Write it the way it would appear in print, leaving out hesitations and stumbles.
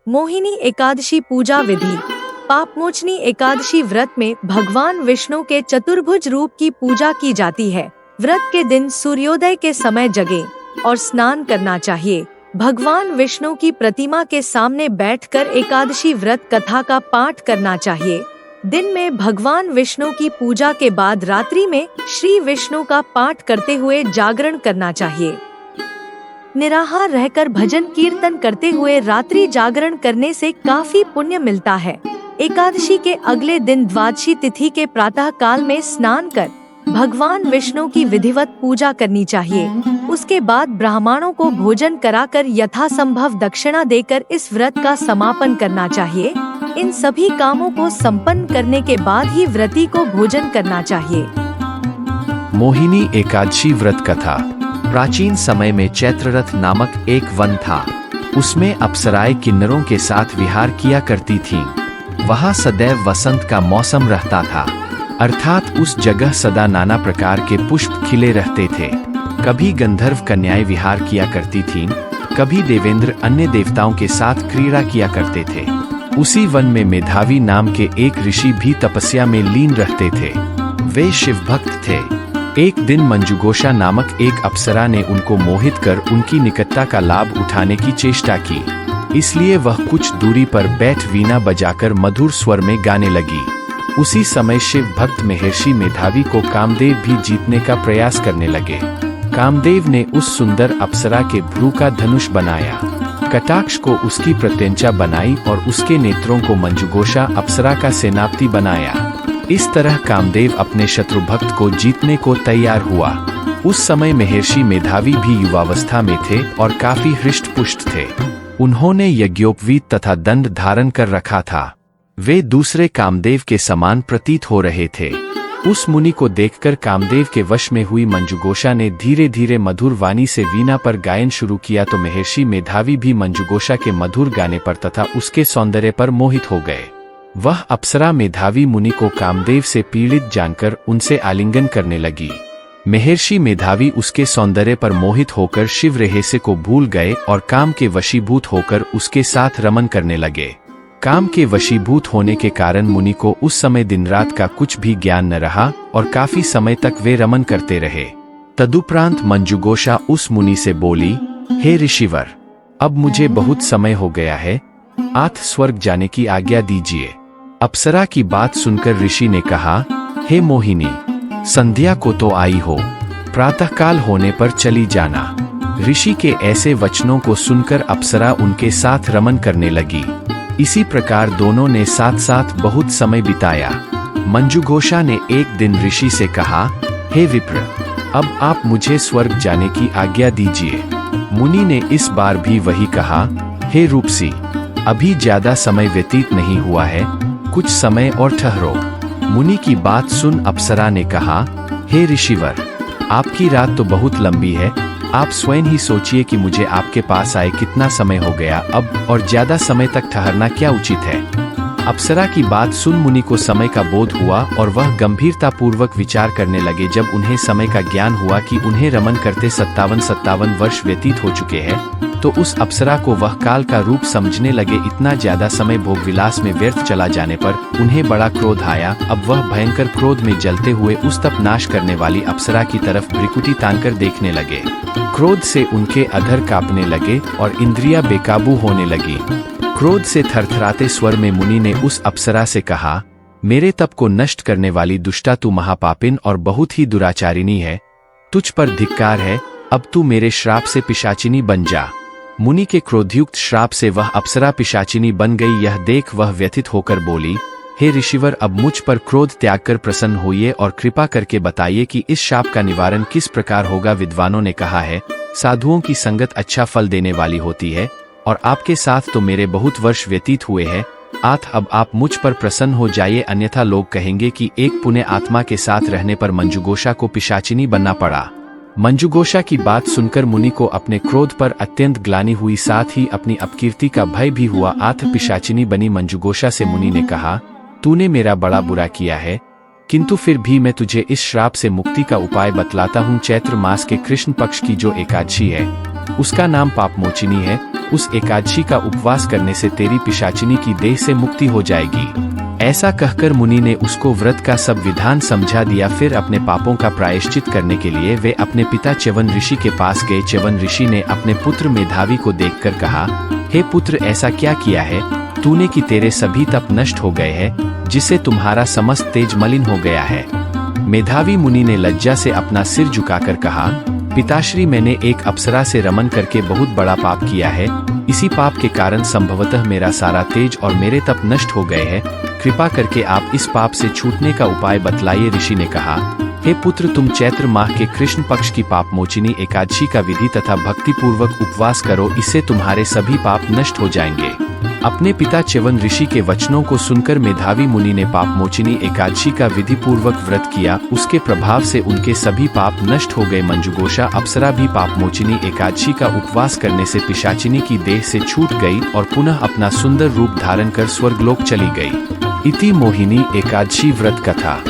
मोहिनी एकादशी पूजा विधि। पापमोचनी एकादशी व्रत में भगवान विष्णु के चतुर्भुज रूप की पूजा की जाती है। व्रत के दिन सूर्योदय के समय जगें और स्नान करना चाहिए। भगवान विष्णु की प्रतिमा के सामने बैठकर एकादशी व्रत कथा का पाठ करना चाहिए। दिन में भगवान विष्णु की पूजा के बाद रात्रि में श्री विष्णु का पाठ करते हुए जागरण करना चाहिए। निराहार रहकर भजन कीर्तन करते हुए रात्रि जागरण करने से काफी पुण्य मिलता है। एकादशी के अगले दिन द्वादशी तिथि के प्रातः काल में स्नान कर भगवान विष्णु की विधिवत पूजा करनी चाहिए। उसके बाद ब्राह्मणों को भोजन कराकर यथासंभव दक्षिणा देकर इस व्रत का समापन करना चाहिए। इन सभी कामों को संपन्न करने के बाद ही व्रती को भोजन करना चाहिए। मोहिनी एकादशी व्रत कथा। प्राचीन समय में चैत्ररथ नामक एक वन था। उसमें अप्सराएं किन्नरों के साथ विहार किया करती थीं। वहाँ सदैव वसंत का मौसम रहता था, अर्थात उस जगह सदा नाना प्रकार के पुष्प खिले रहते थे। कभी गंधर्व कन्याएं विहार किया करती थीं, कभी देवेंद्र अन्य देवताओं के साथ क्रीड़ा किया करते थे। उसी वन में मेधावी नाम के एक ऋषि भी तपस्या में लीन रहते थे। वे शिवभक्त थे। एक दिन मंजुघोषा नामक एक अप्सरा ने उनको मोहित कर उनकी निकटता का लाभ उठाने की चेष्टा की। इसलिए वह कुछ दूरी पर बैठ वीणा बजाकर मधुर स्वर में गाने लगी। उसी समय शिव भक्त महर्षि मेधावी को कामदेव भी जीतने का प्रयास करने लगे। कामदेव ने उस सुंदर अप्सरा के भ्रू का धनुष बनाया, कटाक्ष को उसकी प्रत्यंचा बनाई और उसके नेत्रों को मंजुघोषा अप्सरा का सेनापति बनाया। इस तरह कामदेव अपने शत्रु भक्त को जीतने को तैयार हुआ। उस समय महर्षि मेधावी भी युवावस्था में थे और काफी हृष्ट-पुष्ट थे। उन्होंने यज्ञोपवीत तथा दंड धारण कर रखा था। वे दूसरे कामदेव के समान प्रतीत हो रहे थे। उस मुनि को देखकर कामदेव के वश में हुई मंजुघोषा ने धीरे धीरे मधुर वाणी से वीणा पर गायन शुरू किया तो महर्षि मेधावी भी मंजुघोषा के मधुर गाने पर तथा उसके सौंदर्य पर मोहित हो गए। वह अप्सरा मेधावी मुनि को कामदेव से पीड़ित जानकर उनसे आलिंगन करने लगी। महर्षि मेधावी उसके सौंदर्य पर मोहित होकर शिव रहस्य को भूल गए और काम के वशीभूत होकर उसके साथ रमन करने लगे। काम के वशीभूत होने के कारण मुनि को उस समय दिन रात का कुछ भी ज्ञान न रहा और काफी समय तक वे रमन करते रहे। तदुपरांत मंजुघोषा उस मुनि से बोली, हे ऋषिवर, अब मुझे बहुत समय हो गया है, आठ स्वर्ग जाने की आज्ञा दीजिए। अप्सरा की बात सुनकर ऋषि ने कहा, हे मोहिनी, संध्या को तो आई हो, प्रातःकाल होने पर चली जाना। ऋषि के ऐसे वचनों को सुनकर अप्सरा उनके साथ रमन करने लगी। इसी प्रकार दोनों ने साथ साथ बहुत समय बिताया। मंजुघोषा ने एक दिन ऋषि से कहा, हे विप्र, अब आप मुझे स्वर्ग जाने की आज्ञा दीजिए। मुनि ने इस बार भी वही कहा, हे रूपसी, अभी ज्यादा समय व्यतीत नहीं हुआ है, कुछ समय और ठहरो। मुनि की बात सुन अप्सरा ने कहा, हे ऋषिवर, आपकी रात तो बहुत लंबी है, आप स्वयं ही सोचिए कि मुझे आपके पास आए कितना समय हो गया अब, और ज्यादा समय तक ठहरना क्या उचित है। अप्सरा की बात सुन मुनि को समय का बोध हुआ और वह गंभीरता पूर्वक विचार करने लगे। जब उन्हें समय का ज्ञान हुआ कि उन्हें रमन करते 57 वर्ष व्यतीत हो चुके हैं, तो उस अप्सरा को वह काल का रूप समझने लगे। इतना ज्यादा समय भोग विलास में व्यर्थ चला जाने पर उन्हें बड़ा क्रोध आया। अब वह भयंकर क्रोध में जलते हुए उस तप नाश करने वाली अप्सरा की तरफ भ्रिकुटी तानकर देखने लगे। क्रोध से उनके अधर कांपने लगे और इंद्रियां बेकाबू होने लगी। क्रोध से थरथराते स्वर में मुनि ने उस अप्सरा से कहा, मेरे तप को नष्ट करने वाली दुष्टा, तू महापापिन और बहुत ही दुराचारिणी है, तुझ पर धिक्कार है, अब तू मेरे श्राप से पिशाचिनी बन जा। मुनि के क्रोधयुक्त श्राप से वह अप्सरा पिशाचिनी बन गई। यह देख वह व्यथित होकर बोली, हे ऋषिवर, अब मुझ पर क्रोध त्याग कर प्रसन्न होइए और कृपा करके बताइए कि इस शाप का निवारण किस प्रकार होगा। विद्वानों ने कहा है, साधुओं की संगत अच्छा फल देने वाली होती है और आपके साथ तो मेरे बहुत वर्ष व्यतीत हुए हैं। अब आप मुझ पर प्रसन्न हो जाइए, अन्यथा लोग कहेंगे कि एक पुण्य आत्मा के साथ रहने पर मंजुघोषा को पिशाचिनी बनना पड़ा। मंजुघोषा की बात सुनकर मुनि को अपने क्रोध पर अत्यंत ग्लानि हुई, साथ ही अपनी अपकीर्ति का भय भी हुआ। पिशाचिनी बनी मंजुघोषा से मुनि ने कहा, तूने मेरा बड़ा बुरा किया है, किंतु फिर भी मैं तुझे इस श्राप से मुक्ति का उपाय बतलाता हूँ। चैत्र मास के कृष्ण पक्ष की जो एकादशी है उसका नाम पापमोचिनी है। उस एकादशी का उपवास करने से तेरी पिशाचिनी की देह से मुक्ति हो जाएगी। ऐसा कहकर मुनि ने उसको व्रत का सब विधान समझा दिया। फिर अपने पापों का प्रायश्चित करने के लिए वे अपने पिता च्यवन ऋषि के पास गए। च्यवन ऋषि ने अपने पुत्र मेधावी को देखकर कहा, हे पुत्र, ऐसा क्या किया है तूने कि तेरे सभी तप नष्ट हो गए हैं, जिससे तुम्हारा समस्त तेज मलिन हो गया है। मेधावी मुनि ने लज्जा से अपना सिर झुकाकर कहा, पिताश्री, मैंने एक अप्सरा से रमन करके बहुत बड़ा पाप किया है। इसी पाप के कारण संभवतः मेरा सारा तेज और मेरे तप नष्ट हो गए हैं। कृपा करके आप इस पाप से छूटने का उपाय बतलाइए। ऋषि ने कहा, हे पुत्र, तुम चैत्र माह के कृष्ण पक्ष की पापमोचिनी एकादशी का विधि तथा भक्ति पूर्वक उपवास करो, इससे तुम्हारे सभी पाप नष्ट हो जाएंगे। अपने पिता च्यवन ऋषि के वचनों को सुनकर मेधावी मुनि ने पापमोचिनी एकादशी का विधि पूर्वक व्रत किया। उसके प्रभाव से उनके सभी पाप नष्ट हो गए। मंजुगोषा अप्सरा भी पापमोचिनी एकादशी का उपवास करने से पिशाचिनी की देह से छूट गई और पुनः अपना सुंदर रूप धारण कर स्वर्गलोक चली गई। इति मोहिनी एकादशी व्रत कथा।